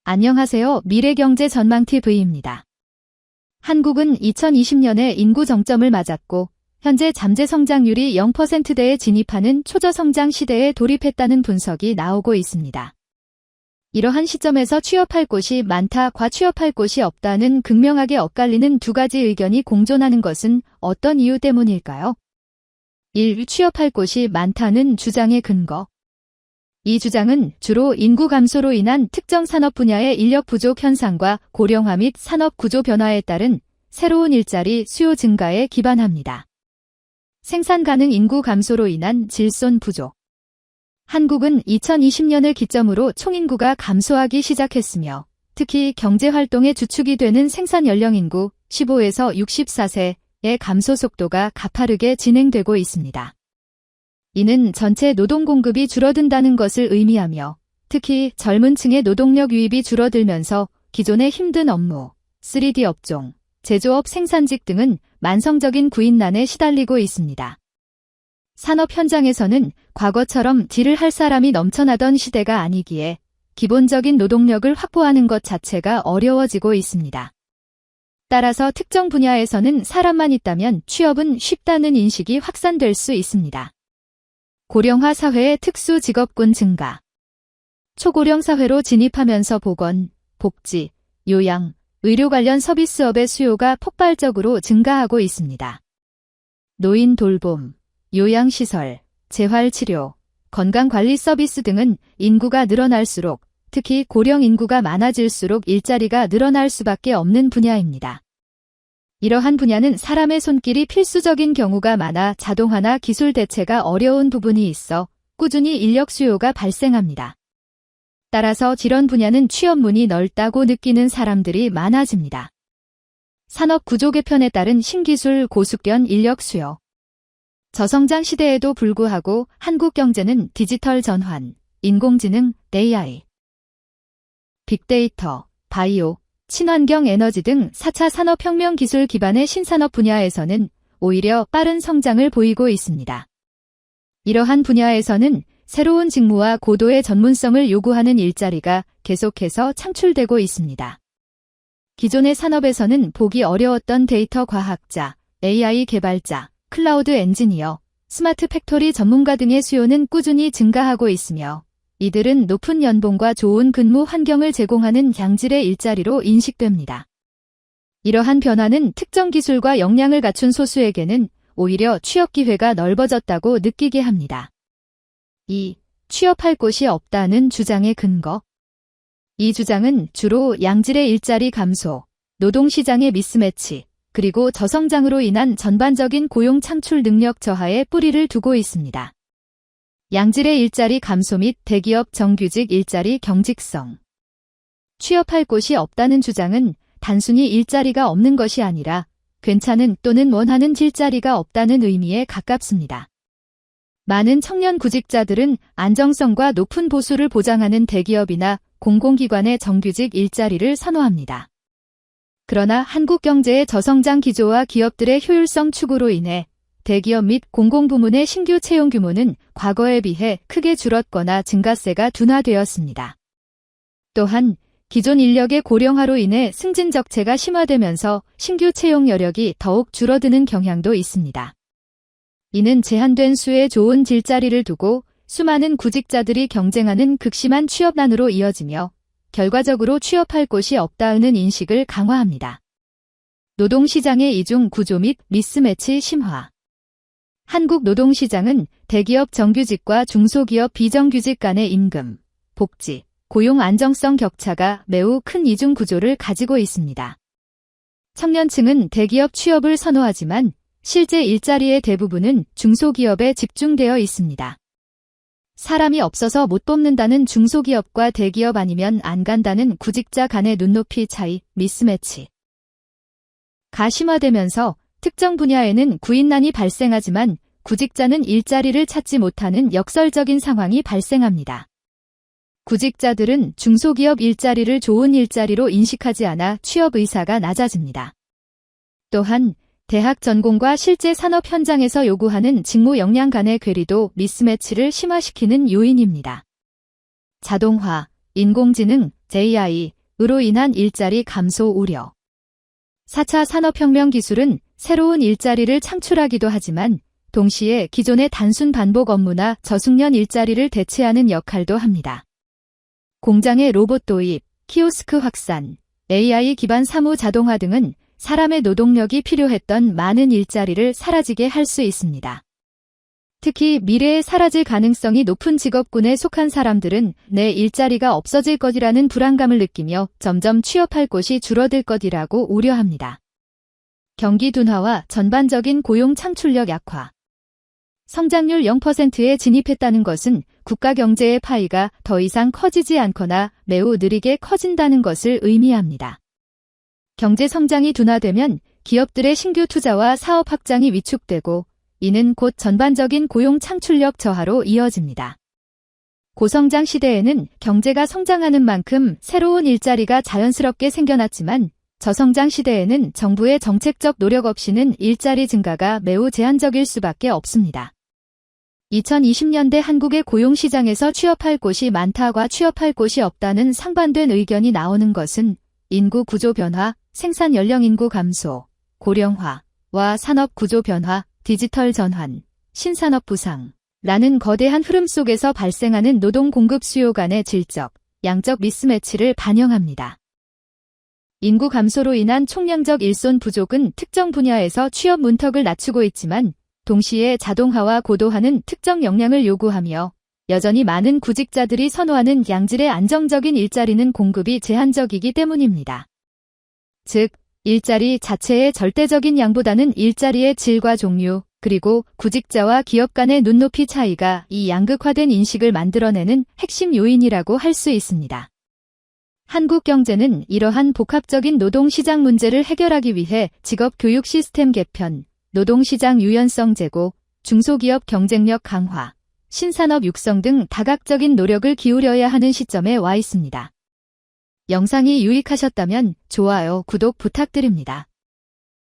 안녕하세요. 미래경제 전망TV입니다. 한국은 2020년에 인구 정점을 맞았고 현재 잠재 성장률이 0%대에 진입하는 초저성장 시대에 돌입했다는 분석이 나오고 있습니다. 이러한 시점에서 취업할 곳이 많다, 과취업할 곳이 없다는 극명하게 엇갈리는 두 가지 의견이 공존하는 것은 어떤 이유 때문일까요? 1. 취업할 곳이 많다는 주장의 근거. 이 주장은 주로 인구 감소로 인한 특정 산업 분야의 인력 부족 현상과 고령화 및 산업 구조 변화에 따른 새로운 일자리 수요 증가에 기반합니다. 생산 가능 인구 감소로 인한 질손 부족. 한국은 2020년을 기점으로 총인구가 감소하기 시작했으며 특히 경제활동의 주축이 되는 생산 연령 인구 15에서 64세의 감소 속도가 가파르게 진행되고 있습니다. 이는 전체 노동 공급이 줄어든다는 것을 의미하며 특히 젊은 층의 노동력 유입이 줄어들면서 기존의 힘든 업무, 3D 업종, 제조업 생산직 등은 만성적인 구인난에 시달리고 있습니다. 산업 현장에서는 과거처럼 딜을 할 사람이 넘쳐나던 시대가 아니기에 기본적인 노동력을 확보하는 것 자체가 어려워지고 있습니다. 따라서 특정 분야에서는 사람만 있다면 취업은 쉽다는 인식이 확산될 수 있습니다. 고령화 사회의 특수 직업군 증가. 초고령 사회로 진입하면서 보건, 복지, 요양, 의료 관련 서비스업의 수요가 폭발적으로 증가하고 있습니다. 노인 돌봄, 요양시설, 재활치료, 건강관리 서비스 등은 인구가 늘어날수록 특히 고령 인구가 많아질수록 일자리가 늘어날 수밖에 없는 분야입니다. 이러한 분야는 사람의 손길이 필수적인 경우가 많아 자동화나 기술 대체가 어려운 부분이 있어 꾸준히 인력 수요가 발생합니다. 따라서 이런 분야는 취업문이 넓다고 느끼는 사람들이 많아집니다. 산업 구조 개편에 따른 신기술 고숙련 인력 수요. 저성장 시대에도 불구하고 한국 경제는 디지털 전환, 인공지능, AI, 빅데이터, 바이오, 친환경 에너지 등 4차 산업혁명 기술 기반의 신산업 분야에서는 오히려 빠른 성장을 보이고 있습니다. 이러한 분야에서는 새로운 직무와 고도의 전문성을 요구하는 일자리가 계속해서 창출되고 있습니다. 기존의 산업에서는 보기 어려웠던 데이터 과학자, AI 개발자, 클라우드 엔지니어, 스마트 팩토리 전문가 등의 수요는 꾸준히 증가하고 있으며 이들은 높은 연봉과 좋은 근무 환경을 제공하는 양질의 일자리로 인식됩니다. 이러한 변화는 특정 기술과 역량을 갖춘 소수에게는 오히려 취업 기회가 넓어졌다고 느끼게 합니다. 2. 취업할 곳이 없다는 주장의 근거. 이 주장은 주로 양질의 일자리 감소, 노동시장의 미스매치, 그리고 저성장으로 인한 전반적인 고용 창출 능력 저하에 뿌리를 두고 있습니다. 양질의 일자리 감소 및 대기업 정규직 일자리 경직성. 취업할 곳이 없다는 주장은 단순히 일자리가 없는 것이 아니라 괜찮은 또는 원하는 일자리가 없다는 의미에 가깝습니다. 많은 청년 구직자들은 안정성과 높은 보수를 보장하는 대기업이나 공공기관의 정규직 일자리를 선호합니다. 그러나 한국 경제의 저성장 기조와 기업들의 효율성 추구로 인해 대기업 및 공공부문의 신규 채용 규모는 과거에 비해 크게 줄었거나 증가세가 둔화되었습니다. 또한 기존 인력의 고령화로 인해 승진 적체가 심화되면서 신규 채용 여력이 더욱 줄어드는 경향도 있습니다. 이는 제한된 수의 좋은 일자리를 두고 수많은 구직자들이 경쟁하는 극심한 취업난으로 이어지며 결과적으로 취업할 곳이 없다는 인식을 강화합니다. 노동시장의 이중 구조 및 미스매치 심화. 한국 노동시장은 대기업 정규직과 중소기업 비정규직 간의 임금, 복지, 고용 안정성 격차가 매우 큰 이중 구조를 가지고 있습니다. 청년층은 대기업 취업을 선호하지만 실제 일자리의 대부분은 중소기업에 집중되어 있습니다. 사람이 없어서 못 뽑는다는 중소기업과 대기업 아니면 안 간다는 구직자 간의 눈높이 차이, 미스매치. 가 심화되면서 특정 분야에는 구인난이 발생하지만 구직자는 일자리를 찾지 못하는 역설적인 상황이 발생합니다. 구직자들은 중소기업 일자리를 좋은 일자리로 인식하지 않아 취업 의사가 낮아집니다. 또한 대학 전공과 실제 산업 현장에서 요구하는 직무 역량 간의 괴리도 미스매치를 심화시키는 요인입니다. 자동화, 인공지능, AI으로 인한 일자리 감소 우려. 4차 산업혁명 기술은 새로운 일자리를 창출하기도 하지만 동시에 기존의 단순 반복 업무나 저숙련 일자리를 대체하는 역할도 합니다. 공장의 로봇 도입, 키오스크 확산, AI 기반 사무 자동화 등은 사람의 노동력이 필요했던 많은 일자리를 사라지게 할 수 있습니다. 특히 미래에 사라질 가능성이 높은 직업군에 속한 사람들은 내 일자리가 없어질 것이라는 불안감을 느끼며 점점 취업할 곳이 줄어들 것이라고 우려합니다. 경기 둔화와 전반적인 고용 창출력 약화. 성장률 0%에 진입했다는 것은 국가 경제의 파이가 더 이상 커지지 않거나 매우 느리게 커진다는 것을 의미합니다. 경제 성장이 둔화되면 기업들의 신규 투자와 사업 확장이 위축되고 이는 곧 전반적인 고용 창출력 저하로 이어집니다. 고성장 시대에는 경제가 성장하는 만큼 새로운 일자리가 자연스럽게 생겨났지만 저성장 시대에는 정부의 정책적 노력 없이는 일자리 증가가 매우 제한적일 수밖에 없습니다. 2020년대 한국의 고용시장에서 취업할 곳이 많다와 취업할 곳이 없다는 상반된 의견이 나오는 것은 인구 구조 변화, 생산 연령 인구 감소, 고령화와 산업 구조 변화, 디지털 전환, 신산업 부상라는 거대한 흐름 속에서 발생하는 노동 공급 수요 간의 질적, 양적 미스매치를 반영합니다. 인구 감소로 인한 총량적 일손 부족은 특정 분야에서 취업 문턱을 낮추고 있지만 동시에 자동화와 고도화는 특정 역량을 요구하며 여전히 많은 구직자들이 선호하는 양질의 안정적인 일자리는 공급이 제한적이기 때문입니다. 즉, 일자리 자체의 절대적인 양보다는 일자리의 질과 종류, 그리고 구직자와 기업 간의 눈높이 차이가 이 양극화된 인식을 만들어내는 핵심 요인이라고 할 수 있습니다. 한국 경제는 이러한 복합적인 노동시장 문제를 해결하기 위해 직업교육 시스템 개편, 노동시장 유연성 제고, 중소기업 경쟁력 강화, 신산업 육성 등 다각적인 노력을 기울여야 하는 시점에 와 있습니다. 영상이 유익하셨다면 좋아요, 구독 부탁드립니다.